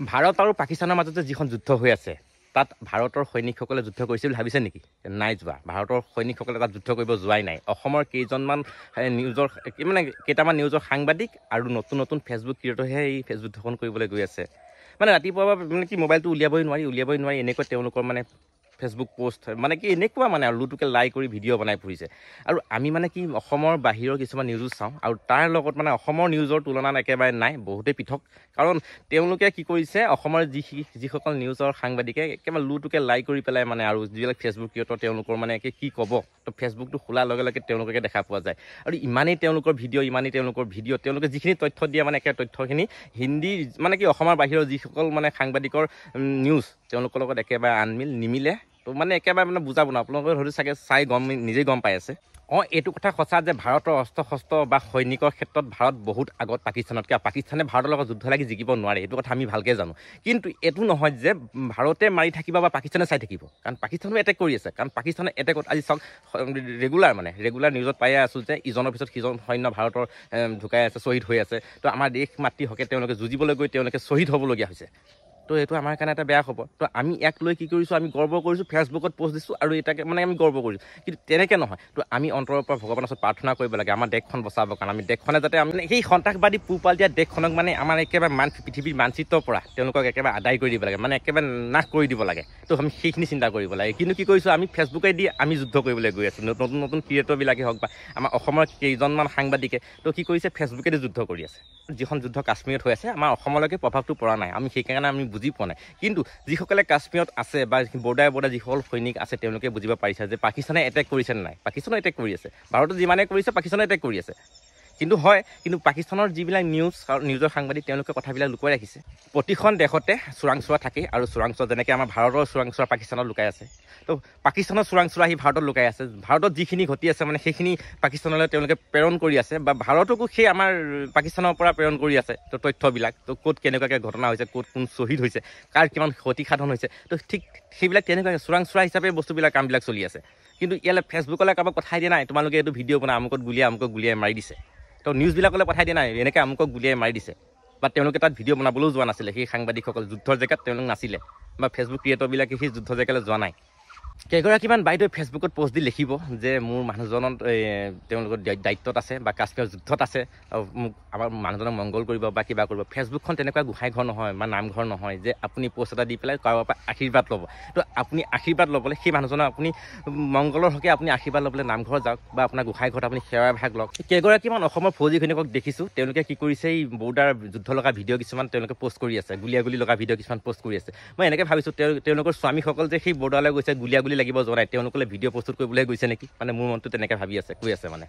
ভাৰত আৰু পাকিস্তানৰ মাজতে যিখন যুদ্ধ হৈ আছে তাত ভাৰতৰ সৈনিকসকলে যুদ্ধ কৰিছে বুলি ভাবিছে নেকি? নাই যোৱা। ভাৰতৰ সৈনিকসকলে তাত যুদ্ধ কৰিব যোৱাই নাই। অসমৰ কেইজনমান নিউজৰ মানে কেইটামান নিউজৰ সাংবাদিক আৰু নতুন নতুন ফেচবুক ক্ৰিয়েটৰহে এই যুদ্ধখন কৰিবলৈ গৈ আছে। মানে ৰাতিপুৱাৰ মানে কি মোবাইলটো উলিয়াবই নোৱাৰি এনেকুৱা তেওঁলোকৰ মানে ফেচবুক পোষ্ট মানে কি এনেকুৱা মানে আৰু লুটুকে লাইক কৰি ভিডিঅ' বনাই ফুৰিছে। আৰু আমি মানে কি অসমৰ বাহিৰৰ কিছুমান নিউজো চাওঁ আৰু তাৰ লগত মানে অসমৰ নিউজৰ তুলনাত একেবাৰে নাই, বহুতেই পৃথক। কাৰণ তেওঁলোকে কি কৰিছে, অসমৰ যিসকল নিউজৰ সাংবাদিকে একেবাৰে লুটুকে লাইক কৰি পেলাই মানে আৰু যিবিলাক ফেচবুক ক্ৰিয়েটৰ তেওঁলোকৰ মানে কি ক'ব, তো ফেচবুকটো খোলাৰ লগে লগে তেওঁলোকে দেখা পোৱা যায়। আৰু ইমানেই তেওঁলোকৰ ভিডিঅ' তেওঁলোকে যিখিনি তথ্য দিয়ে মানে একে তথ্যখিনি হিন্দী মানে কি অসমৰ বাহিৰৰ যিসকল মানে সাংবাদিকৰ নিউজ তেওঁলোকৰ লগত একেবাৰে নিমিলে। তো মানে একেবাৰে মানে বুজাব ন, আপোনালোকে হয়তো চাগে চাই নিজেই গম পাই আছে। এইটো কথা সঁচা যে ভাৰতৰ অস্ত্ৰ শস্ত্ৰ বা সৈনিকৰ ক্ষেত্ৰত ভাৰত বহুত আগত পাকিস্তানতকৈ। পাকিস্তানে ভাৰতৰ লগত যুদ্ধ লাগি জিকিব নোৱাৰে, এইটো কথা আমি ভালকৈ জানো। কিন্তু এইটো নহয় যে ভাৰতে মাৰি থাকিব বা পাকিস্তানে চাই থাকিব, কাৰণ পাকিস্তানো এটেক কৰি আছে। কাৰণ পাকিস্তানৰ এটেকত আজি চাওক ৰেগুলাৰ নিউজত পায়ে আছোঁ যে ইজনৰ পিছত সিজন সৈন্য ভাৰতৰ ঢুকাই আছে, শ্বহীদ হৈ আছে। তো আমাৰ দেশ মাতৃ হকে তেওঁলোকে যুঁজিবলৈ গৈ তেওঁলোকে শ্বহীদ হ'বলগীয়া হৈছে। তো এইটো আমাৰ কাৰণে এটা বেয়া খবৰ। তো আমি ইয়াক লৈ কি কৰিছোঁ, আমি গৰ্ব কৰিছোঁ, ফেচবুকত পোষ্ট দিছোঁ আৰু এটাকে মানে আমি গৰ্ব কৰিছোঁ। কিন্তু তেনেকৈ নহয়। তো আমি অন্তৰৰ পৰা ভগৱানৰ ওচৰত প্ৰাৰ্থনা কৰিব লাগে আমাৰ দেশখন বচাবৰ কাৰণে। আমি দেশখনে যাতে আমি সেই সন্ত্ৰাসবাদী পোহপাল দিয়া দেশখনক মানে আমাৰ একেবাৰে পৃথিৱীৰ মানচিত্ৰৰ পৰা তেওঁলোকক একেবাৰে আদায় কৰি দিব লাগে, মানে একেবাৰে নাশ কৰি দিব লাগে। তো আমি সেইখিনি চিন্তা কৰিব লাগে। কিন্তু কি কৰিছোঁ, আমি ফেচবুকে দি আমি যুদ্ধ কৰিবলৈ গৈ আছোঁ। নতুন নতুন ক্ৰিয়েটৰবিলাকেই হওক বা আমাৰ অসমৰ কেইজনমান সাংবাদিকে তো কি কৰিছে, ফেচবুকেদি যুদ্ধ কৰি আছে। যিখন যুদ্ধ কাশ্মীৰত হৈ আছে আমাৰ অসমলৈকে প্ৰভাৱটো পৰা নাই, আমি সেইকাৰণে আমি বুজি পোৱা নাই। কিন্তু যিসকলে কাশ্মীৰত আছে বা বৰ্ডাৰে যিসকল সৈনিক আছে তেওঁলোকে বুজিব পাৰিছে যে পাকিস্তানে এটেক কৰিছে নে নাই। পাকিস্তানে এটেক কৰি আছে, ভাৰতে যিমানে কৰিছে পাকিস্তানে এটেক কৰি আছে। কিন্তু পাকিস্তানৰ যিবিলাক নিউজৰ সাংবাদিক তেওঁলোকে কথাবিলাক লুকুৱাই ৰাখিছে। প্ৰতিখন দেশতে চোৰাংচোৱা থাকে আৰু চোৰাংচোৱা যেনেকৈ আমাৰ ভাৰতৰ চোৰাংচোৱা পাকিস্তানত লুকাই আছে, তো পাকিস্তানৰ চোৰাংচোৱা আহি ভাৰতত লুকাই আছে। ভাৰতত যিখিনি ঘটি আছে মানে সেইখিনি পাকিস্তানলৈ তেওঁলোকে প্ৰেৰণ কৰি আছে বা ভাৰতকো সেই আমাৰ পাকিস্তানৰ পৰা প্ৰেৰণ কৰি আছে। তো তথ্যবিলাক তো ক'ত কেনেকুৱাকৈ ঘটনা হৈছে, ক'ত কোন শ্বহীদ হৈছে, কাৰ কিমান ক্ষতিসাধন হৈছে, তো ঠিক সেইবিলাক তেনেকুৱাকৈ চোৰাংচোৱা হিচাপে বস্তুবিলাক কামবিলাক চলি আছে। কিন্তু ইয়ালৈ ফেচবুকলৈ কাৰোবাক পঠাই দিয়া নাই, তোমালোকে এইটো ভিডিঅ' বনাই আমুকত গুলিয়াই মাৰি দিছে। তো নিউজবিলাকলৈ পঠাই দিয়া নাই এনেকৈ আমুকক গুলিয়াই মাৰি দিছে, বা তেওঁলোকে তাত ভিডিঅ' বনাবলৈও যোৱা নাছিলে। সেই সাংবাদিকসকল যুদ্ধৰ জেগাত তেওঁলোক নাছিলে, বা ফেচবুক ক্ৰিয়েটৰবিলাকে সেই যুদ্ধ জেগালৈ যোৱা নাই। কেইগৰাকীমান বাইদেৱে ফেচবুকত পোষ্ট দি লিখিব যে মোৰ মানুহজনত তেওঁলোকৰ দায়িত্বত আছে বা কাশ্মীৰৰ যুদ্ধত আছে, মোক আমাৰ মানুহজনক মংগল কৰিব বা কিবা কৰিব। ফেচবুকখন তেনেকুৱা গোঁসাই ঘৰ নহয় বা নামঘৰ নহয় যে আপুনি পোষ্ট এটা দি পেলাই কাৰোবাৰ পৰা আশীৰ্বাদ ল'ব। তো আপুনি আশীৰ্বাদ ল'বলৈ সেই মানুহজনক আপুনি মংগলৰ হকে আপুনি আশীৰ্বাদ ল'বলৈ নামঘৰ যাওক বা আপোনাৰ গোঁসাই ঘৰত আপুনি সেৱা ভাগ লওক। কেইগৰাকীমান অসমৰ ফৌজী সৈনিকক দেখিছোঁ তেওঁলোকে কি কৰিছে, এই বৰ্ডাৰ যুদ্ধ লগা ভিডিঅ' কিছুমান তেওঁলোকে পোষ্ট কৰি আছে, গুলিয়াগুলি লগা ভিডিঅ' কিছুমান পোষ্ট কৰি আছে। মই এনেকৈ ভাবিছোঁ তেওঁলোকৰ স্বামীসকল যে সেই বৰ্ডাৰলৈ গৈছে গুলিয়াগুলি লাগিব যোৱা নাই, তেওঁলোকলৈ ভিডিঅ' প্ৰস্তুত কৰিবলৈ গৈছে নেকি, মানে মোৰ মনটো তেনেকৈ কৈ আছে মানে।